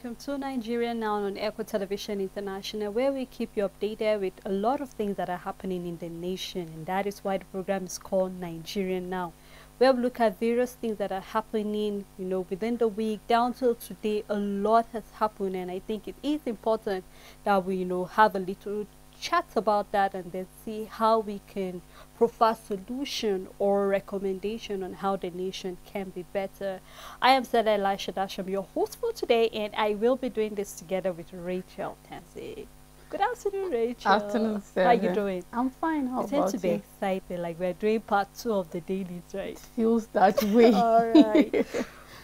welcome to Nigeria Now on Echo Television International, where we keep you updated with a lot of things that are happening in the nation, and that is why the program is called Nigeria Now, where we look at various things that are happening, within the week down till today. A lot has happened, and I think it is important that we, have a little chat about that and then see how we can provide solution or recommendation on how the nation can be better. I am Sada Elisha Dash. I'm your host for today, and I will be doing this together with Rachel Tansy. Good afternoon, Rachel. Afternoon, Sarah. How you doing? I'm fine. How I tend about to be you? excited, like we're doing part 2 of the dailies, right? Feels that way. All right.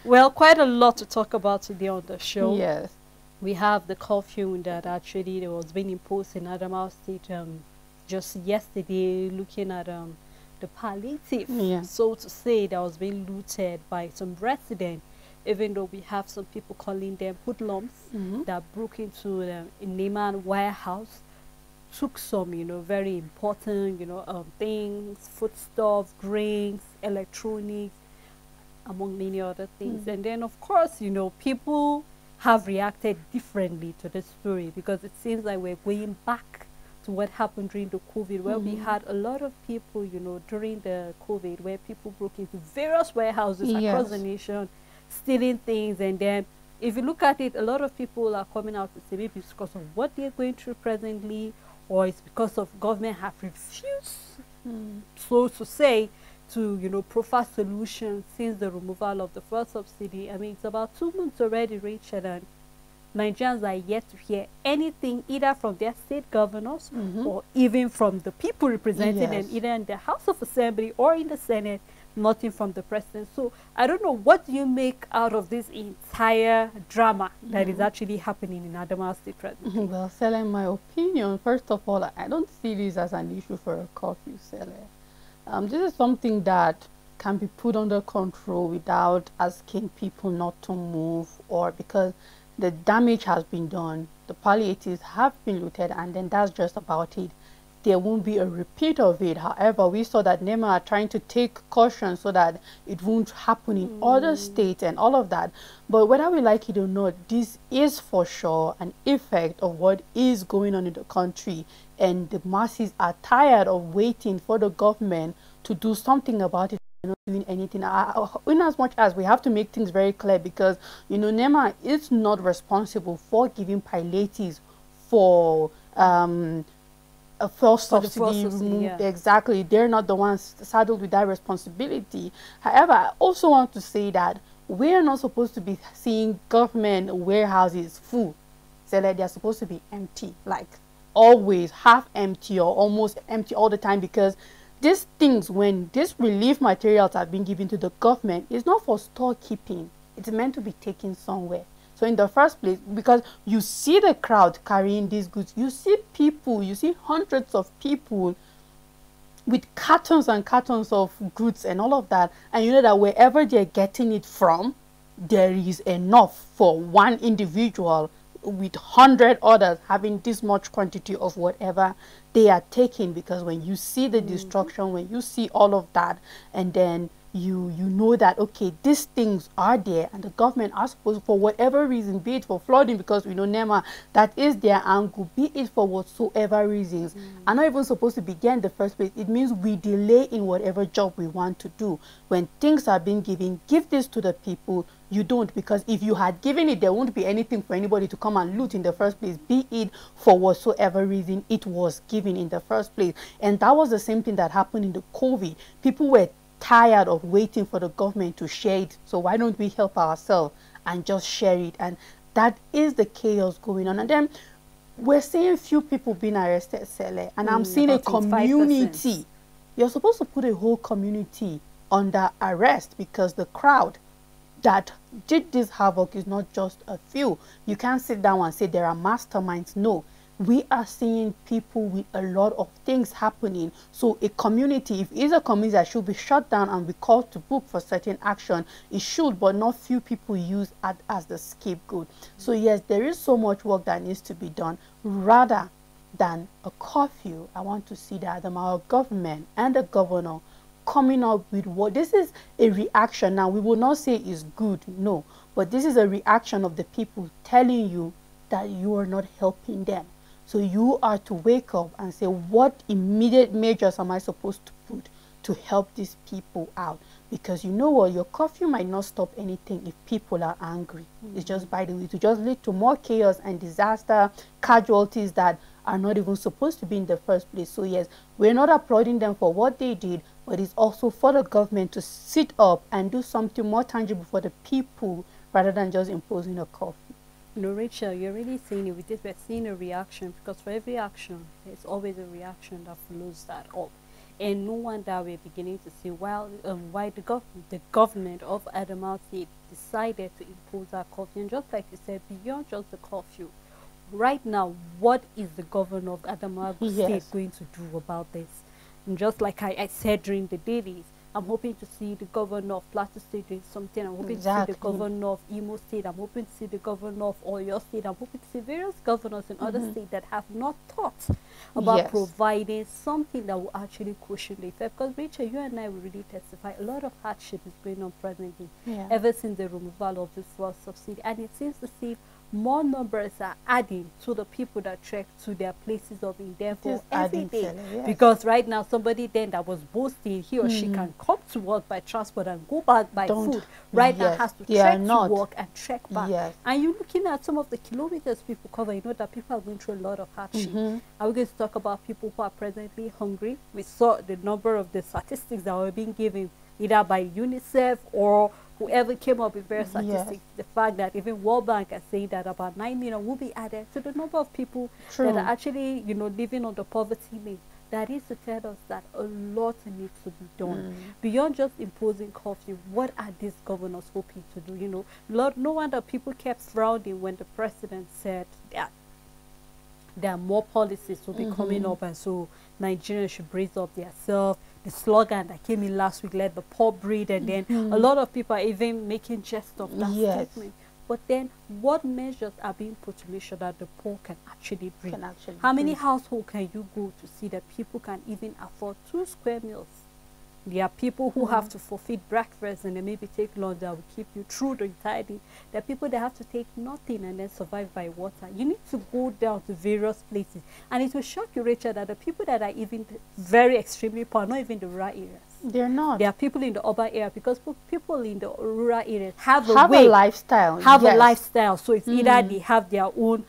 Well, quite a lot to talk about today on the show. Yes. We have the curfew that actually was being imposed in Adamawa State just yesterday, looking at the palliative, so to say, that was being looted by some residents, even though we have some people calling them hoodlums that broke into a Neiman warehouse, took some, very important, things, foodstuffs, grains, electronics, among many other things. And then, of course, people have reacted differently to the story, because it seems like we're going back to what happened during the COVID, where we had a lot of people, during the COVID, where people broke into various warehouses across the nation, stealing things. And then if you look at it, a lot of people are coming out to say maybe it's because of what they're going through presently, or it's because of government have refused, so to say, to provide solutions since the removal of the fuel subsidy. I mean, it's about 2 months already, Rachel, and Nigerians are yet to hear anything either from their state governors or even from the people representing them, either in the House of Assembly or in the Senate. Nothing from the president. So I don't know, what do you make out of this entire drama that is actually happening in Adamawa State presently? Well, Sele, in my opinion, first of all, I don't see this as an issue for a curfew, Sele. This is something that can be put under control without asking people not to move, or because the damage has been done, the palliatives have been looted, and then that's just about it. There won't be a repeat of it. However, we saw that NEMA are trying to take caution so that it won't happen in other states and all of that. But whether we like it or not, this is for sure an effect of what is going on in the country, and the masses are tired of waiting for the government to do something about it. Not doing anything. In as much as we have to make things very clear, because NEMA is not responsible for giving palliatives for a fuel subsidy removed. Exactly, they're not the ones saddled with that responsibility. However, I also want to say that we're not supposed to be seeing government warehouses full, so that they're supposed to be empty, like always half empty or almost empty all the time, because these things, when these relief materials are being given to the government, is not for storekeeping. It's meant to be taken somewhere. So in the first place, because you see the crowd carrying these goods, you see people, you see hundreds of people with cartons and cartons of goods and all of that, and you know that wherever they're getting it from, there is enough for one individual with 100 others having this much quantity of whatever they are taking. Because when you see the destruction, when you see all of that, and then you know that, okay, these things are there, and the government are supposed, for whatever reason, be it for flooding, because we know NEMA, that is their angle, be it for whatsoever reasons, are not even supposed to begin in the first place. It means we delay in whatever job we want to do. When things are being given, give this to the people. You don't, because if you had given it, there won't be anything for anybody to come and loot in the first place, be it for whatsoever reason it was given in the first place. And that was the same thing that happened in the COVID. People were tired of waiting for the government to share it, so why don't we help ourselves and just share it? And that is the chaos going on. And then we're seeing few people being arrested, Sele, and I'm seeing a community. You're supposed to put a whole community under arrest, because the crowd that did this havoc is not just a few. You can't sit down and say there are masterminds. No, we are seeing people with a lot of things happening. So a community, if it's a community that should be shut down and be called to book for certain action, it should, but not few people use as the scapegoat. So yes, there is so much work that needs to be done. Rather than a curfew, I want to see that our government and the governor coming up with what this is a reaction. Now we will not say is good, no, but this is a reaction of the people telling you that you are not helping them. So you are to wake up and say, what immediate measures am I supposed to put to help these people out? Because you know what, your curfew might not stop anything if people are angry. It's just, by the way, to just lead to more chaos and disaster, casualties that are not even supposed to be in the first place. So yes, we're not applauding them for what they did, but it's also for the government to sit up and do something more tangible for the people rather than just imposing a curfew. No, Rachel, you're really saying it with this. We're seeing a reaction, because for every action, there's always a reaction that follows that up. And no wonder we're beginning to see, well, why the government of Adamawa decided to impose that curfew. And just like you said, beyond just the curfew, right now, what is the governor of Adamawa State going to do about this? And just like I said during the dailies, I'm hoping to see the governor of Plateau State doing something. I'm hoping to see the governor of Imo State. I'm hoping to see the governor of Oyo State. I'm hoping to see various governors in other states that have not thought about providing something that will actually cushion the effect. Because, Rachel, you and I will really testify, a lot of hardship is going on presently, ever since the removal of the fuel subsidy. And it seems to see more numbers are adding to the people that trek to their places of endeavor every day. Because right now, somebody then that was boasting he or she can come to work by transport and go back by food, right now has to trek to work and trek back. And you're looking at some of the kilometers people cover, you know that people are going through a lot of hardship. Are we going to talk about people who are presently hungry? We saw the number of the statistics that were being given either by UNICEF or whoever came up with various statistics. The fact that even World Bank are saying that about 9 million will be added to the number of people that are actually, you know, living on the poverty line. That is to tell us that a lot needs to be done. Beyond just imposing curfew, what are these governors hoping to do? You know, no wonder people kept frowning when the president said that there are more policies will be coming up, and so Nigerians should brace up themselves. The slogan that came in last week, let the poor breathe, and then a lot of people are even making jest of that statement. But then what measures are being put to make sure that the poor can actually breathe? How many households can you go to see that people can even afford 2 square meals? There are people who have to forfeit breakfast and they maybe take lunch that will keep you through the entire day. There are people that have to take nothing and then survive by water. You need to go down to various places. And it will shock you, Rachel, that the people that are even very extremely poor, not even the rural areas. They're not. There are people in the urban area, because people in the rural areas have a lifestyle. A lifestyle. So it's either they have their own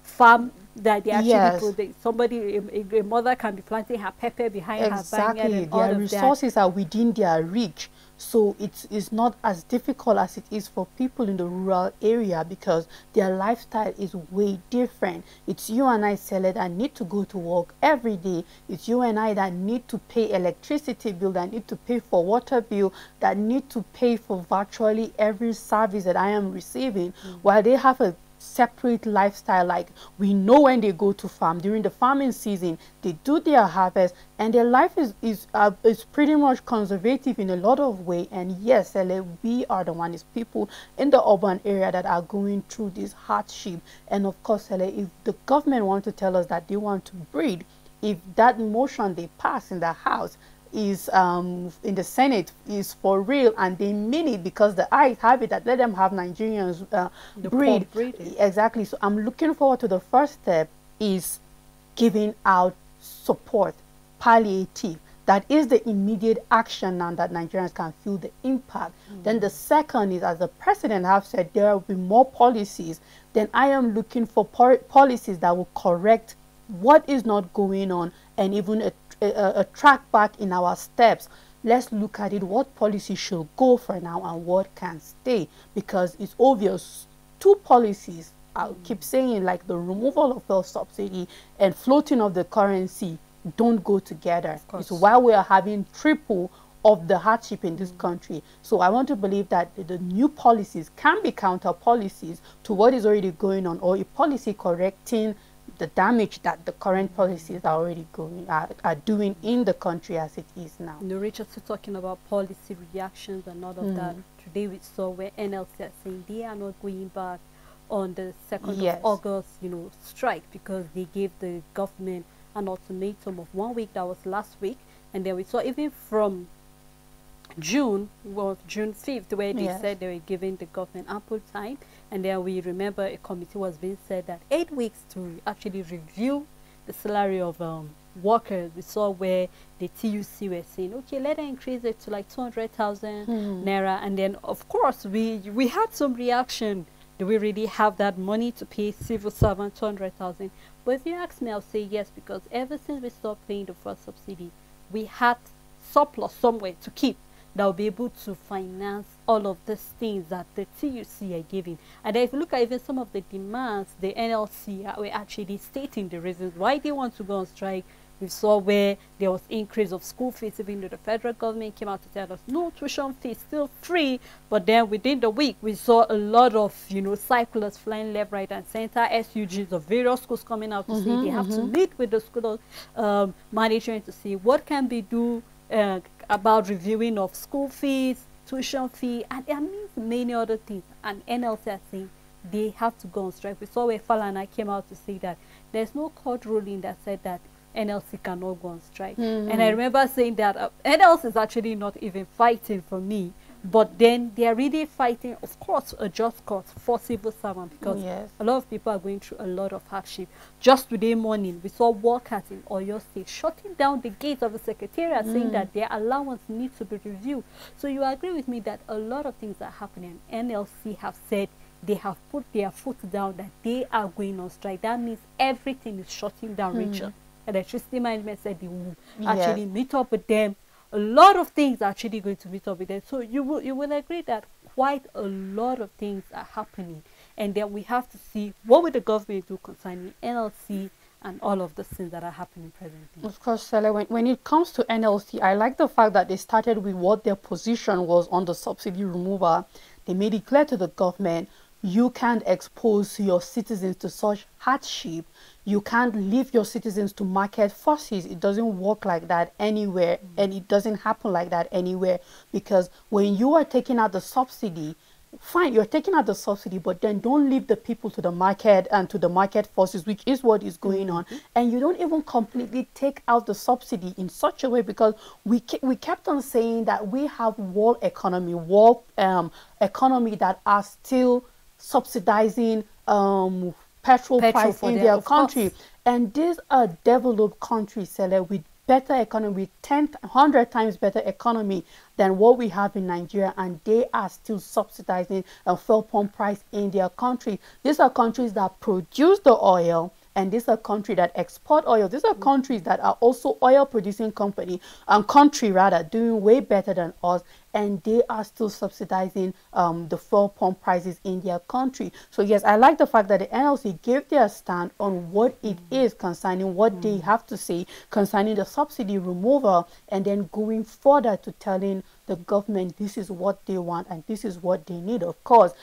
farm that they actually produce. Somebody, a mother can be planting her pepper behind her vineyard, and all their resources are within their reach. So it's not as difficult as it is for people in the rural area, because their lifestyle is way different. It's you and I, Sele, that need to go to work every day. It's you and I that need to pay electricity bill, that need to pay for water bill, that need to pay for virtually every service that I am receiving, while they have a separate lifestyle. Like, we know when they go to farm during the farming season, they do their harvest, and their life is pretty much conservative in a lot of way. And yes, we are the one, is people in the urban area that are going through this hardship. And of course, if the government want to tell us that they want to breed, if that motion they pass in the House is in the Senate is for real and they mean it, because the eyes have it, that let them have Nigerians breed. Exactly. So I'm looking forward to the first step is giving out support, palliative. That is the immediate action now that Nigerians can feel the impact. Then the second is, as the president have said, there will be more policies. Then I am looking for policies that will correct what is not going on, and even a track back in our steps. Let's look at it, what policy should go for now and what can stay, because it's obvious 2 policies, I'll keep saying, like the removal of fuel subsidy and floating of the currency, don't go together. It's why we are having triple of the hardship in this country. So I want to believe that the new policies can be counter policies to what is already going on, or a policy correcting the damage that the current policies are already are doing in the country as it is now. No, Richard, still talking about policy reactions and all of that. Today we saw where NLC are saying they are not going back on the 2nd of August, you know, strike, because they gave the government an ultimatum of 1 week. That was last week. And then we saw even from June was June 5th, where they Yes. said they were giving the government ample time. And then we remember a committee was being said that 8 weeks to actually review the salary of workers. We saw where the TUC were saying, okay, let them increase it to like 200,000 naira. And then, of course, we had some reaction. Do we really have that money to pay civil servants 200,000? But if you ask me, I'll say yes, because ever since we stopped paying the first subsidy, we had surplus somewhere to keep that will be able to finance all of these things that the TUC are giving. And if you look at even some of the demands, the NLC were actually stating the reasons why they want to go on strike. We saw where there was increase of school fees, even though the federal government came out to tell us no, tuition fee is still free. But then within the week, we saw a lot of, circulars flying left, right, and center, SUGs of various schools coming out to say they have to meet with the school management to see what can be do about reviewing of school fees, tuition fee, and there means many other things. And NLC are saying they have to go on strike. We saw where Falana came out to say that there's no court ruling that said that NLC cannot go on strike. And I remember saying that NLC is actually not even fighting for me, but then they are really fighting, of course, a just cause for civil servants, because a lot of people are going through a lot of hardship. Just today morning, we saw workers in Oyo State shutting down the gates of the secretariat, saying that their allowance needs to be reviewed. So you agree with me that a lot of things are happening. NLC have said they have put their foot down, that they are going on strike. That means everything is shutting down, Rachel. Electricity management said they will actually meet up with them. A lot of things are actually going to meet up with them. So you will agree that quite a lot of things are happening. And then we have to see what will the government do concerning NLC and all of the things that are happening presently. Of course, Sele, when it comes to NLC, I like the fact that they started with what their position was on the subsidy removal. They made it clear to the government, you can't expose your citizens to such hardship. You can't leave your citizens to market forces. It doesn't work like that anywhere, and it doesn't happen like that anywhere, because when you are taking out the subsidy, fine, you're taking out the subsidy, but then don't leave the people to the market and to the market forces, which is what is going on. And you don't even completely take out the subsidy in such a way, because we kept on saying that we have world economy that are still subsidizing petrol price in their country. And these are developed countries, Sele, with better economy, 100 times better economy than what we have in Nigeria, and they are still subsidizing a fuel pump price in their country. These are countries that produce the oil, and these are countries that export oil. These are countries that are also oil producing country doing way better than us, and they are still subsidizing the fuel pump prices in their country. So yes, I like the fact that the NLC gave their stand on what it is concerning what they have to say concerning the subsidy removal, and then going further to telling the government this is what they want and this is what they need. Of course,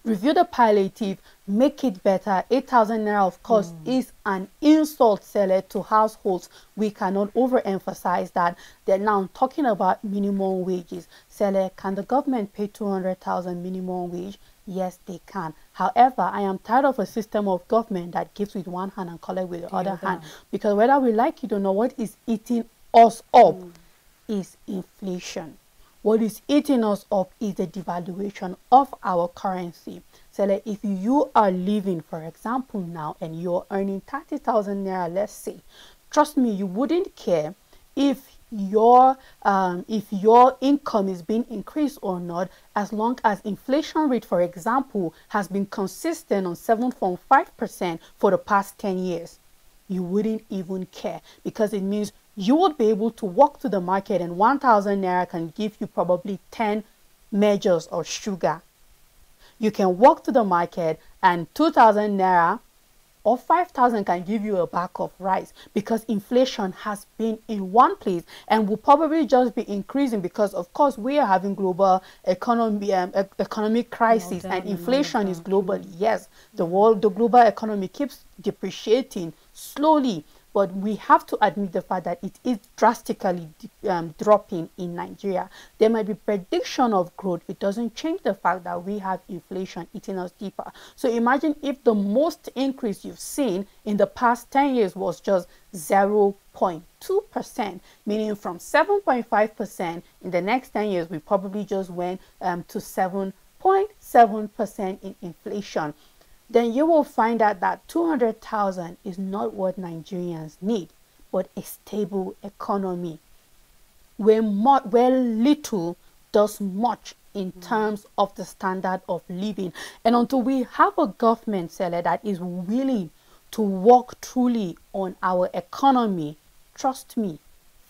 review the palliative, make it better. 8,000 naira, of course, is an insult, seller, to households. We cannot overemphasize that. They're now talking about minimum wages. Seller, can the government pay 200,000 minimum wage? Yes, they can. However, I am tired of a system of government that gives with one hand and collect with the other hand. Because whether we like it or not, what is eating us up is inflation. What is eating us up is the devaluation of our currency. So like if you are living, for example, now, and you're earning 30,000 naira, let's say, trust me, you wouldn't care if your income is being increased or not, as long as inflation rate, for example, has been consistent on 7.5% for the past 10 years. You wouldn't even care, because it means you would be able to walk to the market and 1,000 naira can give you probably 10 measures of sugar. You can walk to the market and 2,000 naira or 5,000 can give you a bag of rice, because inflation has been in one place and will probably just be increasing, because of course we are having global economic crisis, and inflation is globally. Yes, the global economy keeps depreciating slowly. but we have to admit the fact that it is drastically dropping in Nigeria. There might be prediction of growth. It doesn't change the fact that we have inflation eating us deeper. So imagine if the most increase you've seen in the past 10 years was just 0.2%, meaning from 7.5% in the next 10 years, we probably just went to 7.7% in inflation. Then you will find out that 200,000 is not what Nigerians need, but a stable economy where little does much in terms of the standard of living. And until we have a government, Sele, that is willing to work truly on our economy, trust me,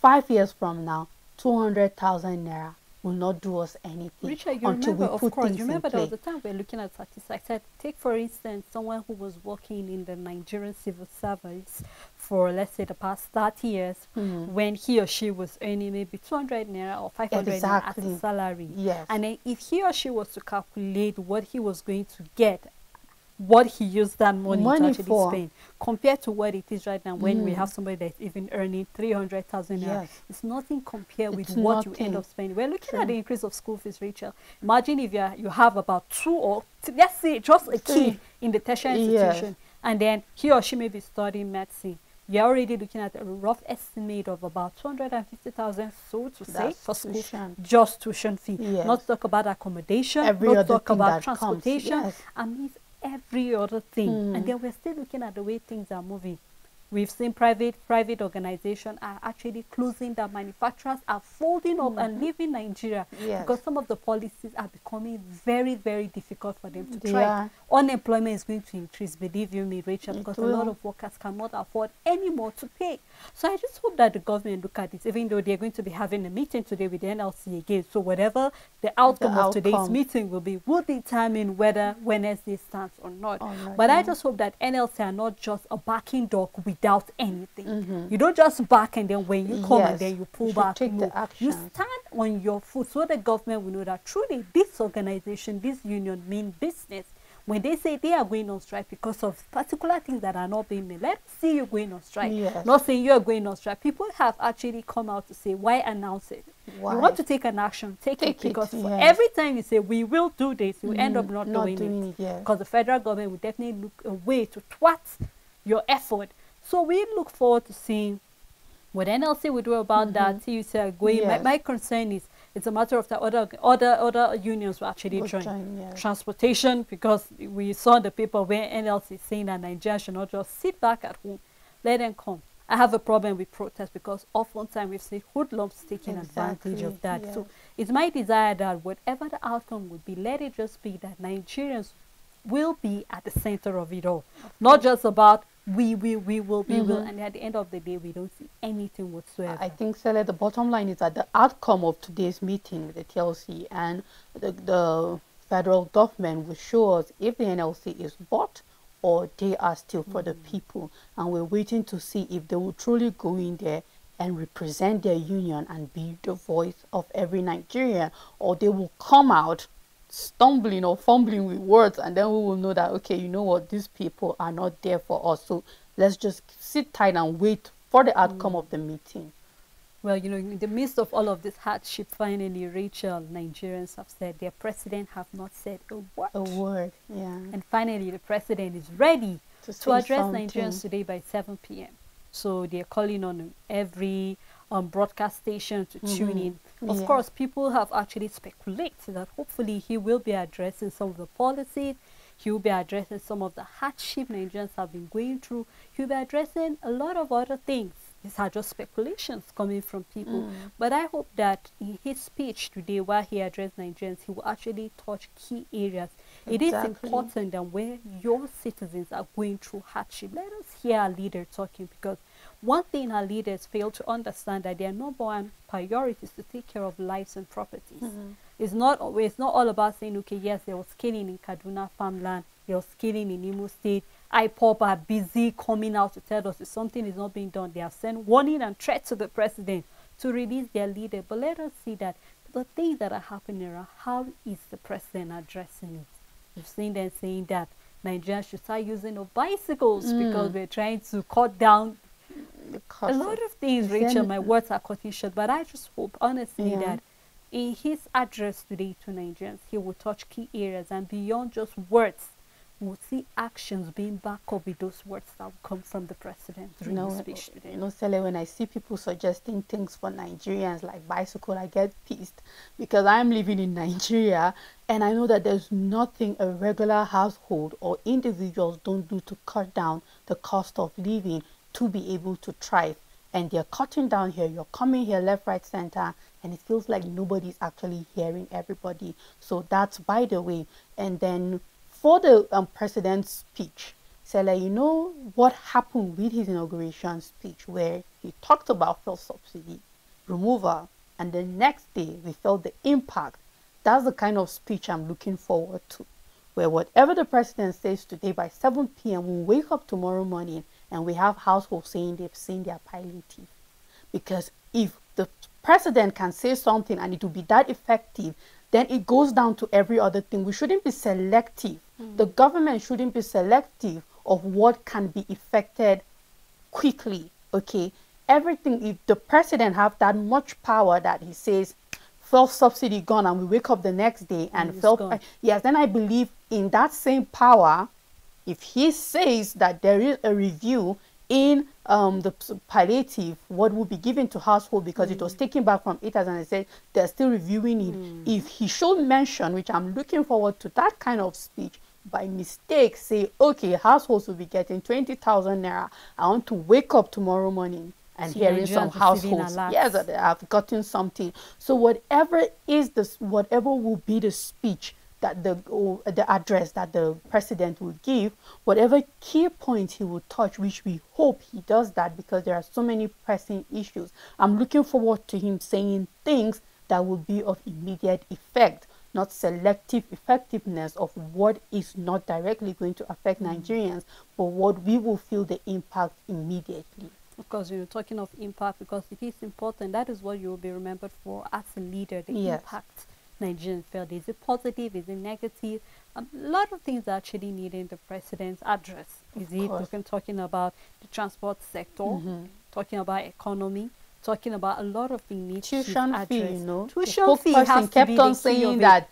5 years from now, 200,000 naira will not do us anything. Richard, until we put things you remember there was the time we were looking at statistics. I said, take for instance someone who was working in the Nigerian civil service for, let's say, the past 30 years, when he or she was earning maybe 200 naira or 500 naira as a salary. Yes. And then if he or she was to calculate what he was going to get, what he used that money to actually spend, compared to what it is right now when we have somebody that's even earning 300,000 naira. It's nothing compared with what you end up spending. We're looking at the increase of school fees, Rachel. Imagine if you have about 2 or let's say just a kid in the tertiary institution, and then he or she may be studying medicine. You're already looking at a rough estimate of about 250,000, so to say, for school, just tuition fee. Not talk about accommodation, not talk about transportation. I mean, every other thing. And then we're still looking at the way things are moving. We've seen private organizations are actually closing, their manufacturers are folding up and leaving Nigeria because some of the policies are becoming very, very difficult for them to try. Unemployment is going to increase, believe you me, Rachel, because a lot of workers cannot afford any more to pay. So I just hope that the government look at this, even though they're going to be having a meeting today with the NLC again. So whatever the outcome of today's meeting will determine whether Wednesday stands or not. But I just hope that NLC are not just a backing dog without anything. You don't just back and then when you come and then you pull back. You stand on your foot so the government will know that truly this organization, this union mean business. When they say they are going on strike because of particular things that are not being made, let's see you going on strike. Not saying you are going on strike. People have actually come out to say, why announce it? You want to take an action, take it, because for every time you say we will do this, you end up not doing it. Because the federal government will definitely look a way to thwart your effort. So we look forward to seeing what NLC will do about that. You say going. My concern is it's a matter of the other unions will actually join. Transportation, because we saw the paper where NLC saying that Nigeria should not just sit back at home. Let them come. I have a problem with protest because oftentimes we've seen hoodlums taking advantage of that. So it's my desire that whatever the outcome would be, let it just be that Nigerians will be at the center of it all. Not just about we will, and at the end of the day, we don't see anything whatsoever. I think, Sele, the bottom line is that the outcome of today's meeting with the TLC and the federal government will show us if the NLC is bought or they are still for the people. And we're waiting to see if they will truly go in there and represent their union and be the voice of every Nigerian, or they will come out stumbling or fumbling with words, and then we will know that, okay, you know what, these people are not there for us, so let's just sit tight and wait for the outcome of the meeting. Well, you know, in the midst of all of this hardship, finally, Rachel, Nigerians have said their president have not said a word. A word, And finally, the president is ready to address Nigerians today by 7 p.m. So they're calling on every broadcast station to tune in. Of course, people have actually speculated that hopefully he will be addressing some of the policies, he will be addressing some of the hardship Nigerians have been going through, he will be addressing a lot of other things. These are just speculations coming from people. But I hope that in his speech today, while he addressed Nigerians, he will actually touch key areas. It is important that when your citizens are going through hardship, let us hear our leader talking, because one thing our leaders fail to understand, that their number one priority is to take care of lives and properties. It's not all about saying, okay, yes, there was killing in Kaduna farmland, there was killing in Imo State. IPOB are busy coming out to tell us if something is not being done. They have sent warning and threats to the president to release their leader. But let us see that the things that are happening around, how is the president addressing it? We've seen them saying that Nigeria should start using bicycles because we're trying to cut down A lot of things, Rachel, my words are cutting short, but I just hope, honestly, that in his address today to Nigerians, he will touch key areas, and beyond just words, we'll see actions being backed up with those words that will come from the president during his speech today. Sele, when I see people suggesting things for Nigerians like bicycle, I get pissed because I'm living in Nigeria and I know that there's nothing a regular household or individuals don't do to cut down the cost of living to be able to thrive. And they're cutting down here, you're coming here left, right, center, and it feels like nobody's actually hearing everybody. So that's by the way. And then for the president's speech, Sele, you know what happened with his inauguration speech where he talked about fuel subsidy removal, and the next day we felt the impact. That's the kind of speech I'm looking forward to, where whatever the president says today by 7 p.m. we'll wake up tomorrow morning and we have households saying they've seen their palliative. Because if the president can say something and it will be that effective, then it goes down to every other thing. We shouldn't be selective. The government shouldn't be selective of what can be effected quickly, okay? Everything, if the president have that much power that he says, fuel subsidy gone, and we wake up the next day and fuel, yes, then I believe in that same power, if he says that there is a review in the palliative, what will be given to household because it was taken back from it, as I said, they're still reviewing it. If he should mention, which I'm looking forward to, that kind of speech, by mistake say, okay, households will be getting 20,000 naira. I want to wake up tomorrow morning and hearing some households, yes, that I've gotten something. So whatever is this, whatever will be the speech that the address that the president will give, whatever key points he will touch, which we hope he does that because there are so many pressing issues. I'm looking forward to him saying things that will be of immediate effect, not selective effectiveness of what is not directly going to affect Nigerians, but what we will feel the impact immediately. Of course, you're talking of impact because it is important. That is what you will be remembered for as a leader, the impact Nigerians felt. Is it positive? Is it negative? A lot of things are actually needed in the president's address. Is it talking about the transport sector, talking about economy, talking about a lot of things. Tuition fee, you know. Tuition fee has kept to be on saying that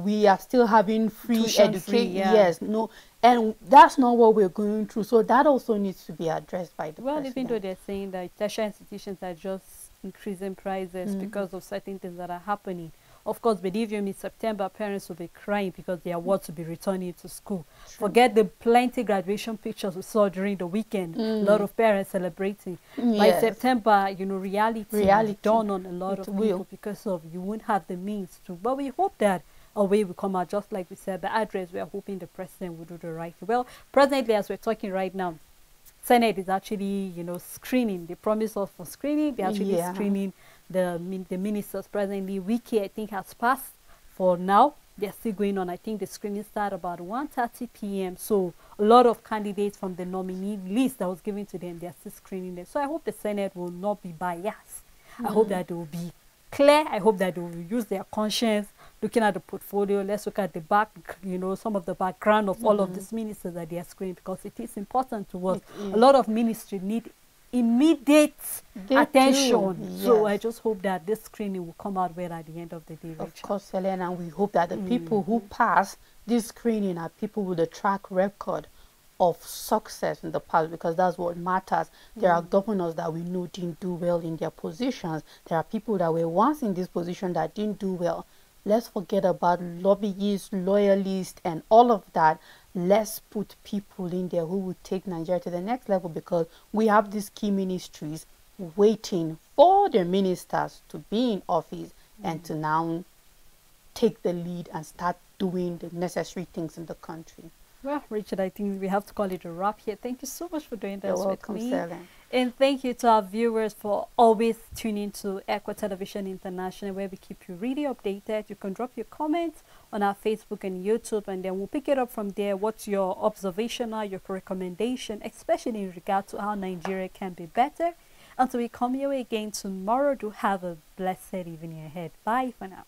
we are still having free education. Yes, no, and that's not what we're going through. So that also needs to be addressed by the president. Even though they're saying that tertiary institutions are just increasing prices because of certain things that are happening. Of course, believe you me, September parents will be crying because their awards will be returning to school. Forget the plenty graduation pictures we saw during the weekend. A lot of parents celebrating. By September, you know, reality dawn on a lot of people because of you won't have the means to. But we hope that a way will come out, just like we said, the address, we are hoping the president will do the right. Well, presently, as we're talking right now, Senate is actually, you know, screening. They promise us for screening. They're actually screening the ministers presently. Wiki, I think, has passed for now. They're still going on. I think the screening started about 1:30 p.m. So a lot of candidates from the nominee list that was given to them, they're still screening them. So I hope the Senate will not be biased. I hope that they will be clear. I hope that they will use their conscience, looking at the portfolio. Let's look at the back, you know, some of the background of all of these ministers that they are screening, because it is important to us. A lot of ministry need immediate attention. So I just hope that this screening will come out well at the end of the day, Rachel. Of course, Helena, and we hope that the people who pass this screening are people with a track record of success in the past, because that's what matters. There are governors that we know didn't do well in their positions. There are people that were once in this position that didn't do well. Let's forget about lobbyists, loyalists, and all of that. Let's put people in there who will take Nigeria to the next level, because we have these key ministries waiting for their ministers to be in office and to now take the lead and start doing the necessary things in the country. Well, Richard, I think we have to call it a wrap here. Thank you so much for doing this with me. Sarah. And thank you to our viewers for always tuning to Equa Television International, where we keep you really updated. You can drop your comments on our Facebook and YouTube, and then we'll pick it up from there. What's your observation or your recommendation, especially in regard to how Nigeria can be better? Until we come your way again tomorrow, do have a blessed evening ahead. Bye for now.